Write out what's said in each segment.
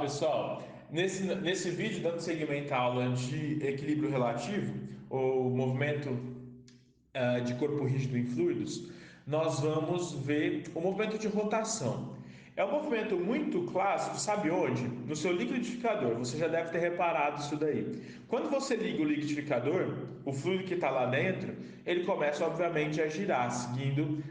Pessoal. Nesse vídeo, dando seguimento à aula de equilíbrio relativo, ou movimento de corpo rígido em fluidos, nós vamos ver o movimento de rotação. É um movimento muito clássico, sabe onde? No seu liquidificador. Você já deve ter reparado isso daí. Quando você liga o liquidificador, o fluido que está lá dentro, ele começa, obviamente, a girar, seguindo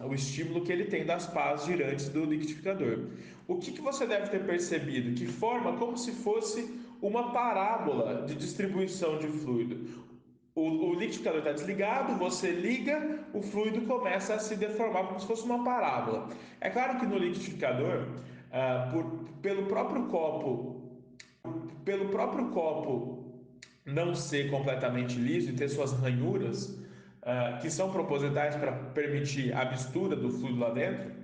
o estímulo que ele tem das pás girantes do liquidificador. O que você deve ter percebido? Que forma como se fosse uma parábola de distribuição de fluido. O liquidificador está desligado, você liga, o fluido começa a se deformar como se fosse uma parábola. É claro que no liquidificador, pelo próprio copo não ser completamente liso e ter suas ranhuras, que são propositais para permitir a mistura do fluido lá dentro,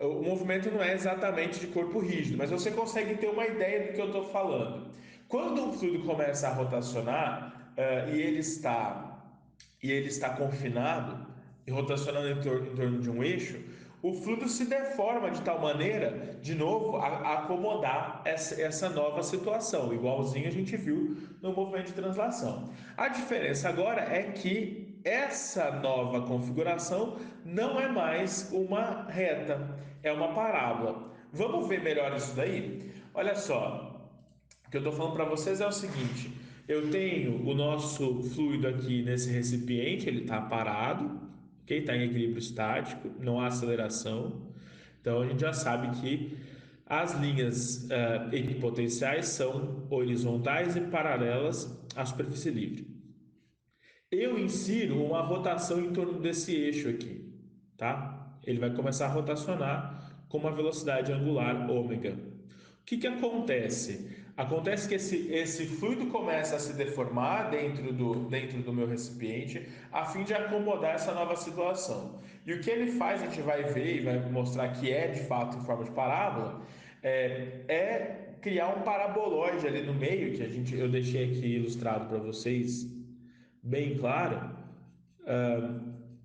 o movimento não é exatamente de corpo rígido, mas você consegue ter uma ideia do que eu estou falando. Quando um fluido começa a rotacionar e ele está confinado e rotacionando em torno de um eixo, o fluido se deforma de tal maneira, de novo, a acomodar essa nova situação, igualzinho a gente viu no movimento de translação. A diferença agora é que essa nova configuração não é mais uma reta, é uma parábola. Vamos ver melhor isso daí? Olha só, o que eu estou falando para vocês é o seguinte: eu tenho o nosso fluido aqui nesse recipiente, ele está parado, ok? Está em equilíbrio estático, não há aceleração. Então a gente já sabe que as linhas equipotenciais são horizontais e paralelas à superfície livre. Eu insiro uma rotação em torno desse eixo aqui, tá? Ele vai começar a rotacionar com uma velocidade angular ômega. O que acontece? Acontece que esse fluido começa a se deformar dentro do meu recipiente a fim de acomodar essa nova situação. E o que ele faz, a gente vai ver e vai mostrar que é de fato em forma de parábola, é criar um paraboloide ali no meio, que eu deixei aqui ilustrado para vocês bem claro,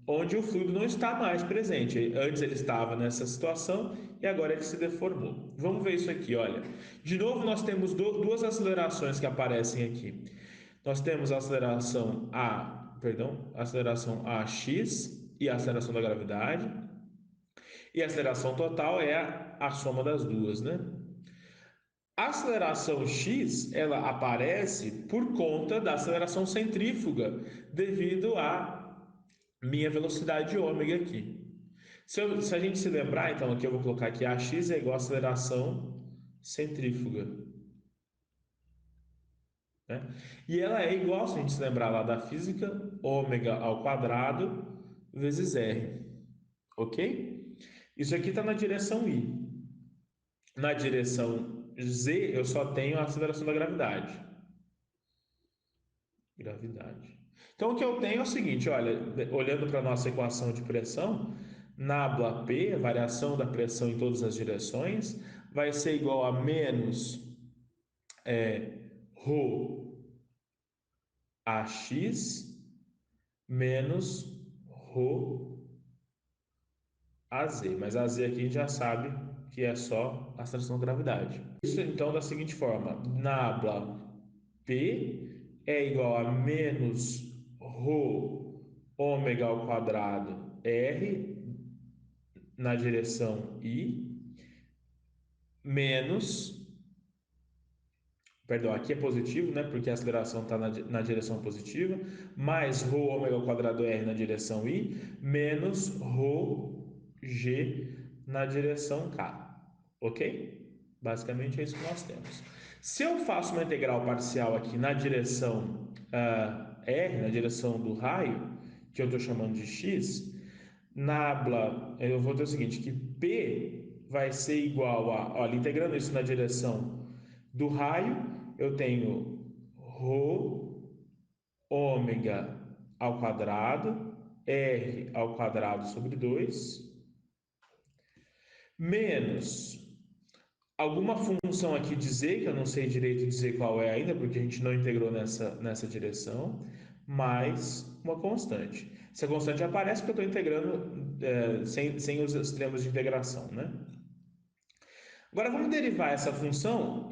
onde o fluido não está mais presente. Antes ele estava nessa situação e agora ele se deformou. Vamos ver isso aqui, olha. De novo, nós temos duas acelerações que aparecem aqui. Nós temos a aceleração AX e a aceleração da gravidade. E a aceleração total é a soma das duas, né? A aceleração x, ela aparece por conta da aceleração centrífuga, devido à minha velocidade ômega aqui. Se a gente se lembrar, então, aqui eu vou colocar aqui, a x é igual a aceleração centrífuga, né? E ela é igual, se a gente se lembrar lá da física, ômega ao quadrado vezes r, ok? Isso aqui está na direção i. Na direção z, eu só tenho a aceleração da gravidade. Gravidade. Então, o que eu tenho é o seguinte: olha, olhando para a nossa equação de pressão, nabla P, a variação da pressão em todas as direções, vai ser igual a menos ρ AX menos ρ AZ. Mas AZ aqui a gente já sabe que é só a atração da gravidade. Isso então da seguinte forma: nabla P é igual a menos ρ ômega ao quadrado R na direção I, menos, perdão, aqui é positivo, né, porque a aceleração está na direção positiva, mais ρ ômega ao quadrado R na direção I, menos ρ G na direção K, ok? Basicamente é isso que nós temos. Se eu faço uma integral parcial aqui na direção R, na direção do raio, que eu estou chamando de x, eu vou ter o seguinte, que P vai ser igual a, olha, integrando isso na direção do raio, eu tenho ρ ômega ao quadrado, R ao quadrado sobre 2 menos alguma função aqui de z, que eu não sei direito dizer qual é ainda, porque a gente não integrou nessa direção, mais uma constante. Essa constante aparece porque eu estou integrando sem os extremos de integração, né? Agora vamos derivar essa função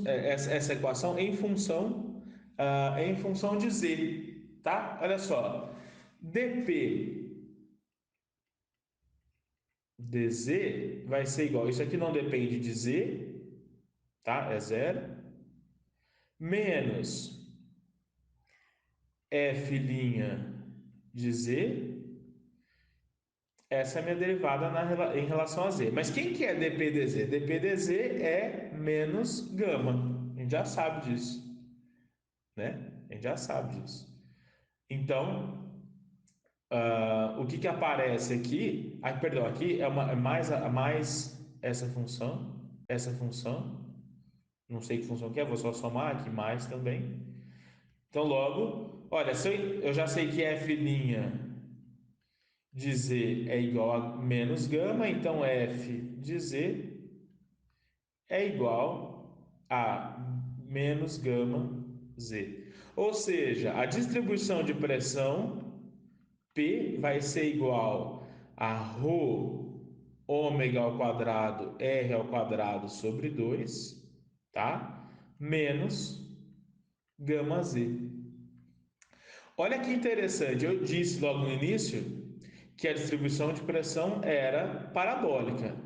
essa equação em função de z, tá? Olha só, dp dz vai ser igual, isso aqui não depende de z, tá? É zero, menos f' de z, essa é a minha derivada em relação a z. Mas quem que é dp dz? Dp dz é menos gama, a gente já sabe disso, né? A gente já sabe disso. Então, o que que aparece aqui? Ah, perdão, aqui é mais essa função, não sei que função que é, vou só somar aqui mais também. Então, logo, olha, se eu já sei que f' de z é igual a menos gama, então f de z é igual a menos gama z. Ou seja, a distribuição de pressão P vai ser igual a ρ ômega ao quadrado R ao quadrado sobre 2, tá? Menos gama Z. Olha que interessante, eu disse logo no início que a distribuição de pressão era parabólica.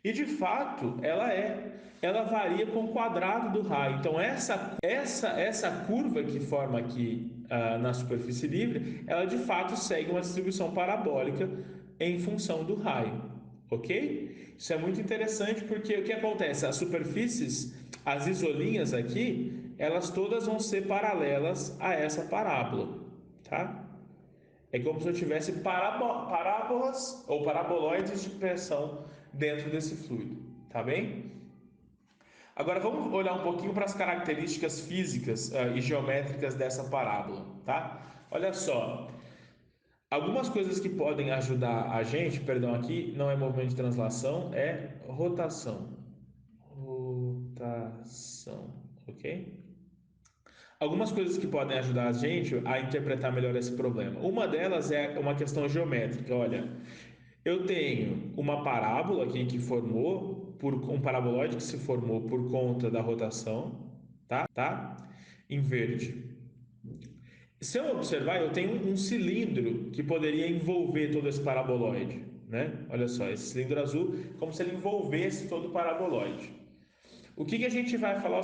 E de fato ela é. Ela varia com o quadrado do raio. Então essa curva que forma aqui na superfície livre, ela de fato segue uma distribuição parabólica em função do raio, ok? Isso é muito interessante porque o que acontece? As superfícies, as isolinhas aqui, elas todas vão ser paralelas a essa parábola, tá? É como se eu tivesse parábolas ou paraboloides de pressão dentro desse fluido, tá bem? Agora vamos olhar um pouquinho para as características físicas e geométricas dessa parábola, tá? Olha só, algumas coisas que podem ajudar a gente, perdão, aqui não é movimento de translação, é rotação. Rotação, ok? Algumas coisas que podem ajudar a gente a interpretar melhor esse problema. Uma delas é uma questão geométrica. Olha, eu tenho uma parábola aqui que formou por um paraboloide que se formou por conta da rotação, tá? Em verde. Se eu observar, eu tenho um cilindro que poderia envolver todo esse paraboloide, né? Olha só, esse cilindro azul, como se ele envolvesse todo o paraboloide. O que que a gente vai falar,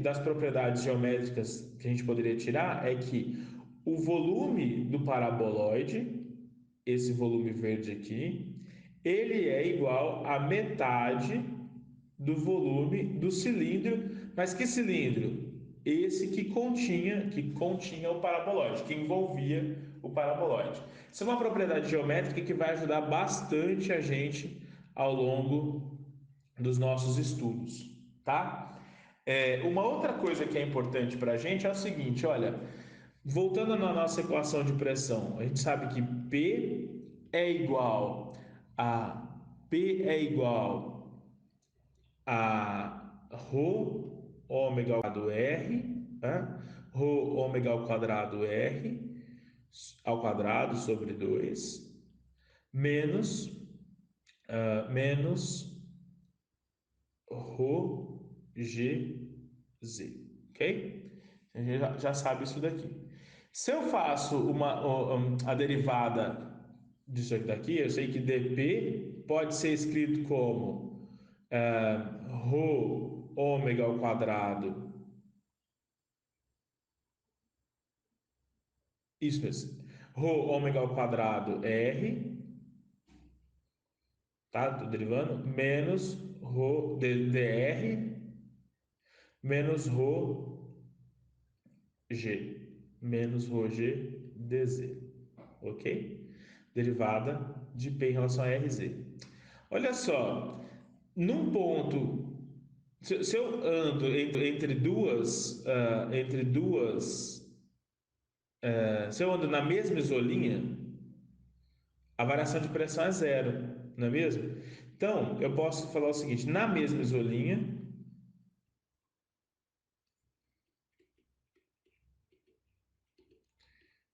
das propriedades geométricas que a gente poderia tirar é que o volume do paraboloide, esse volume verde aqui, ele é igual a metade do volume do cilindro, mas que cilindro? Esse que continha o paraboloide, que envolvia o paraboloide. Isso é uma propriedade geométrica que vai ajudar bastante a gente ao longo dos nossos estudos, tá? Uma outra coisa que é importante para a gente é o seguinte, olha, voltando na nossa equação de pressão, a gente sabe que é igual P é igual a ρ ômega ao quadrado R, né? Ρ ômega ao quadrado R ao quadrado sobre 2 menos menos ρ G Z, ok? A gente já sabe isso daqui. Se eu faço a derivada disso aqui daqui, eu sei que dp pode ser escrito como ρ ômega ao quadrado, isso mesmo, ρ ômega ao quadrado R, tá? Tô derivando, menos ρ dr menos ρ G menos ρg dz, ok? Derivada de P em relação a RZ. Olha só, num ponto, se eu ando se eu ando na mesma isolinha, a variação de pressão é zero, não é mesmo? Então, eu posso falar o seguinte: na mesma isolinha,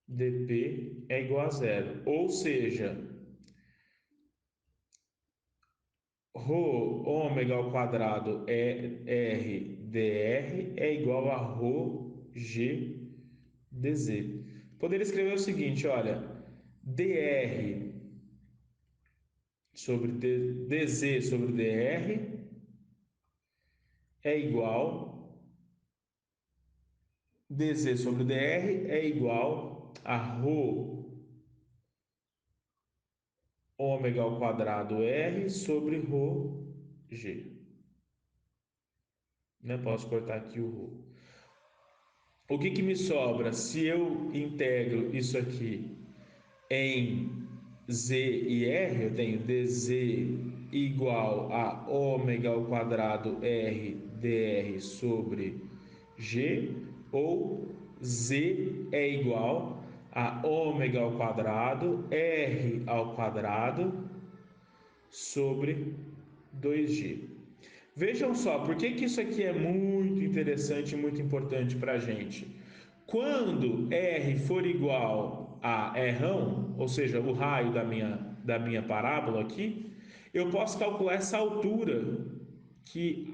dp é igual a zero, ou seja, Rho ômega ao quadrado é RdR é igual a Rho G dz. Poderia escrever o seguinte, olha, dr sobre dz sobre dr é igual, dz sobre dr é igual a Rho ômega ao quadrado R sobre Rho G. Né? Posso cortar aqui o Rho. O que me sobra se eu integro isso aqui em z e r? Eu tenho dz igual a ômega ao quadrado r dr sobre g, ou z é igual a ômega ao quadrado r ao quadrado sobre 2g. Vejam só, por que isso aqui é muito interessante e muito importante para a gente? Quando R for igual a R, ou seja, o raio da minha parábola aqui, eu posso calcular essa altura que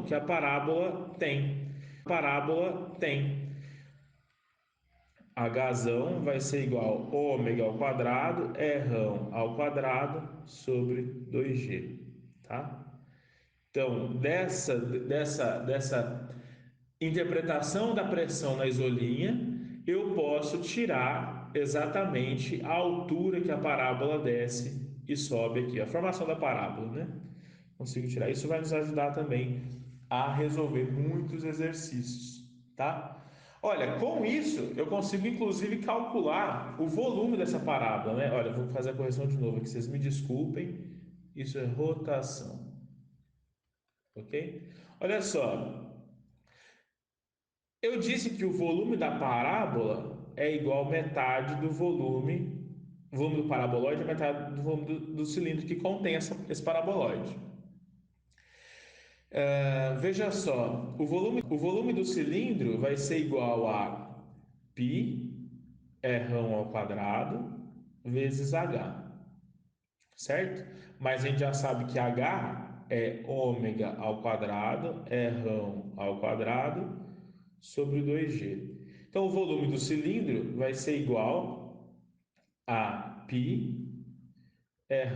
que a parábola tem. A parábola tem. H vai ser igual a ômega ao quadrado, R ao quadrado sobre 2G, tá? Então, dessa interpretação da pressão na isolinha, eu posso tirar exatamente a altura que a parábola desce e sobe aqui, a formação da parábola, né? Consigo tirar. Isso vai nos ajudar também a resolver muitos exercícios, tá? Olha, com isso eu consigo inclusive calcular o volume dessa parábola, né? Olha, vou fazer a correção de novo aqui, vocês me desculpem. Isso é rotação, ok? Olha só, eu disse que o volume da parábola é igual a metade do volume, o volume do paraboloide é metade do volume do cilindro que contém esse paraboloide. Veja só, o volume do cilindro vai ser igual a π r ao quadrado vezes h, certo? Mas a gente já sabe que h é ômega ao quadrado, r ao quadrado sobre 2g. Então, o volume do cilindro vai ser igual a π r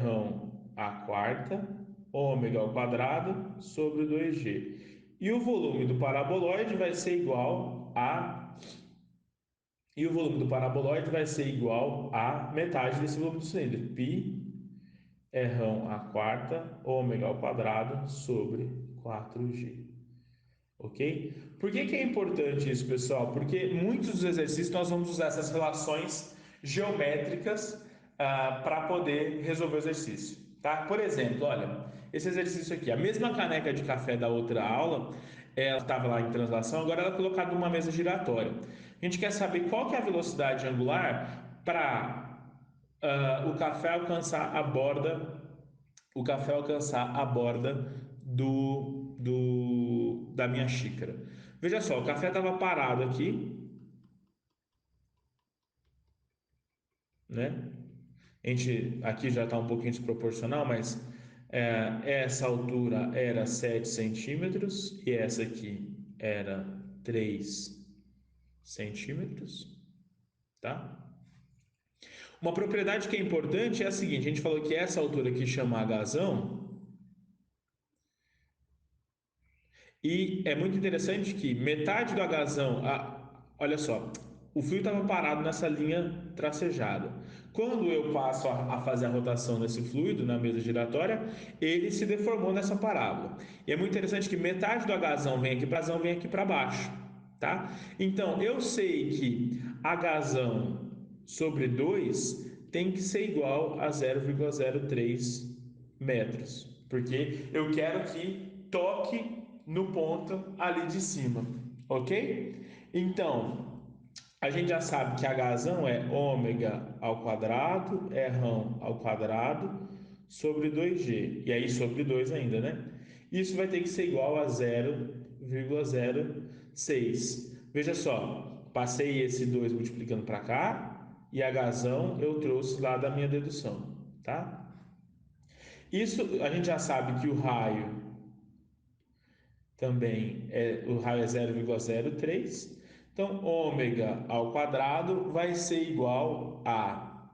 à quarta, ômega ao quadrado sobre 2g. E o volume do paraboloide vai ser igual a metade desse volume do cilindro, π r à quarta, ômega ao quadrado sobre 4g. Ok? Por que é importante isso, pessoal? Porque muitos dos exercícios nós vamos usar essas relações geométricas para poder resolver o exercício. Tá? Por exemplo, olha, esse exercício aqui, a mesma caneca de café da outra aula, ela estava lá em translação, agora ela é colocada numa mesa giratória. A gente quer saber qual que é a velocidade angular para o café alcançar a borda da minha xícara. Veja só, o café estava parado aqui, né? A gente aqui já está um pouquinho desproporcional, mas essa altura era 7 centímetros e essa aqui era 3 centímetros, tá? Uma propriedade que é importante é a seguinte: a gente falou que essa altura aqui chama agazão. E é muito interessante que metade do agazão, olha só, o fio estava parado nessa linha tracejada. Quando eu passo a fazer a rotação desse fluido na mesa giratória, ele se deformou nessa parábola. E é muito interessante que metade do agazão vem aqui para baixo, tá? Então eu sei que agazão sobre 2 tem que ser igual a 0,03 metros, porque eu quero que toque no ponto ali de cima, ok? Então, a gente já sabe que a razão é ômega ao quadrado, R ao quadrado, sobre 2g, e aí sobre 2 ainda, né? Isso vai ter que ser igual a 0,06. Veja só, passei esse 2 multiplicando para cá, e a razão eu trouxe lá da minha dedução, tá? Isso a gente já sabe que o raio também o raio é 0,03. Então, ômega ao quadrado vai ser igual a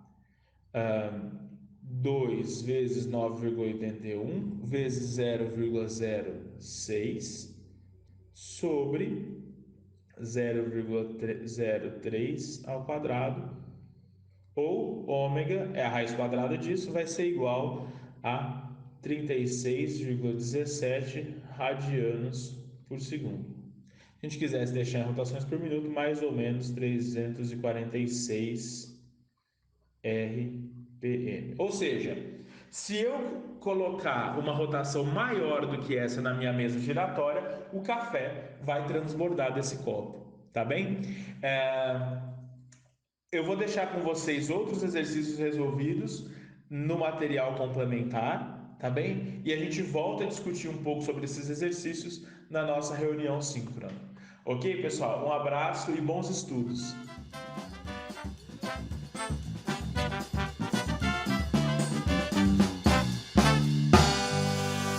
2 vezes 9,81 vezes 0,06 sobre 0,03 ao quadrado, ou ômega, é a raiz quadrada disso, vai ser igual a 36,17 radianos por segundo. Se a gente quisesse deixar em rotações por minuto, mais ou menos 346 RPM. Ou seja, se eu colocar uma rotação maior do que essa na minha mesa giratória, o café vai transbordar desse copo, tá bem? É, eu vou deixar com vocês outros exercícios resolvidos no material complementar, tá bem? E a gente volta a discutir um pouco sobre esses exercícios na nossa reunião síncrona. Ok, pessoal? Um abraço e bons estudos!